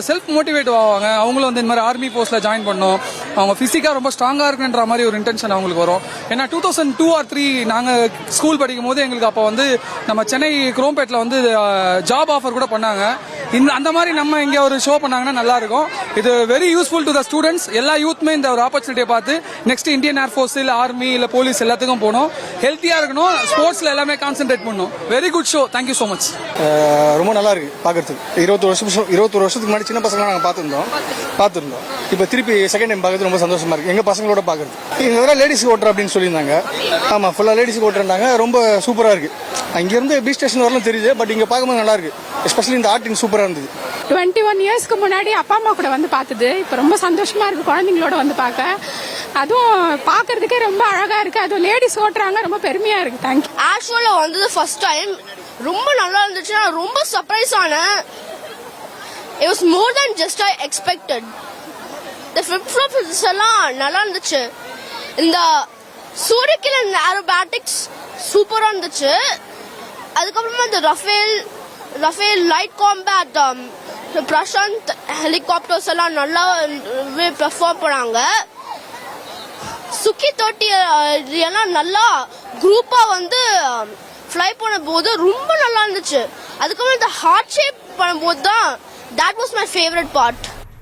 Self motivate ஆவாங்க. அவங்களும் வந்து இந்த மாதிரி ஆர்மி போஸ்ட்ல ஜாயின் பண்ணணும், அவங்க பிசிக்கா ரொம்ப ஸ்ட்ராங்கா இருக்குன்ற மாதிரி ஒரு இன்டென்ஷன் அவங்களுக்கு வரும். ஏன்னா 2002 or 2003 நாங்க ஸ்கூல் படிக்கும் போது எங்களுக்கு அப்போ வந்து நம்ம சென்னை குரோம்பேட்ல வந்து ஜாப் ஆஃபர் கூட பண்ணாங்க. அந்த மாதிரி நம்ம இங்க ஒரு ஷோ பண்ணாங்கன்னா நல்லா இருக்கும். இது very useful to the students. எல்லா யூத்மே இந்த ஒரு ஆப்பர்ச்சுனிட்டியை பார்த்து நெக்ஸ்ட் இந்தியன் ஏர்ஃபோர்ஸ் இல்ல ஆர்மி இல்ல போலீஸ் எல்லாத்துக்கும் போகணும், ஹெல்த்தியா இருக்கணும், ஸ்போர்ட்ஸ்ல எல்லாமே கான்சென்ட்ரேட் பண்ணணும். Very good show, thank you so much. ரொம்ப நல்லா இருக்கு பாக்குறதுக்கு. 21 வருஷத்துக்கு முன்னாடி சின்ன பசங்க நாங்கள் பார்த்துருந்தோம். இப்போ திருப்பி செகண்ட் டைம் பார்க்கறது ரொம்ப சந்தோஷமா இருக்கு. எங்க பசங்களோட பாக்குறது. இங்க வேற லேடிஸ் ஓட்டுற அப்படின்னு சொல்லியிருந்தாங்க. ஆமா, ஃபுல்லா லேடிஸ் ஓட்டுறாங்க. ரொம்ப சூப்பரா இருக்கு. இங்கிருந்து பீச் ஸ்டேஷன் வரலாம் தெரியுது, பட் இங்க பார்க்கும்போது நல்லா இருக்கு. எஸ்பெஷலி இந்த ஆர்டிங் சூப்பரா இருந்தது. 21 இயர்ஸ்க்கு முன்னாடி அப்பா அம்மா கூட வந்து பார்த்தது இப்போ ரொம்ப சந்தோஷமா இருக்கு. குழந்தைங்களோட வந்து பார்க்க, அதுவும் பார்க்கறதுக்கே ரொம்ப அழகா இருக்கு. அதுவும் லேடிஸ் ஓட்டுறாங்க, ரொம்ப பெருமையா இருக்கு. தேங்க்யூ. ஆக்சுவலா வந்தது ஃபர்ஸ்ட் டைம், ரொம்ப நல்லா இருந்துச்சு. நான் ரொம்ப சர்ப்ரைஸ் ஆனேன். It was more than just I expected. The flip-flops எல்லாம் நல்லா இருந்துச்சு. இந்த சூரியகிரண் ஏரோபாட்டிக்ஸ் சூப்பரா இருந்துச்சு. அதுக்கப்புறமா இந்த ரஃபேல் லைட் காம்பேட் பிரசாந்த் ஹெலிகாப்டர்ஸ் எல்லாம் நல்லா பெர்ஃபார்ம் பண்ணாங்க. சுக்கி தொட்டி எல்லாம் நல்லா குரூப்பா வந்து ஃப்ளை பண்ணும்போது ரொம்ப நல்லா இருந்துச்சு. அதுக்கப்புறம் இந்த ஹார்ட் ஷேப் பண்ணும்போது தான் that was my favorite part.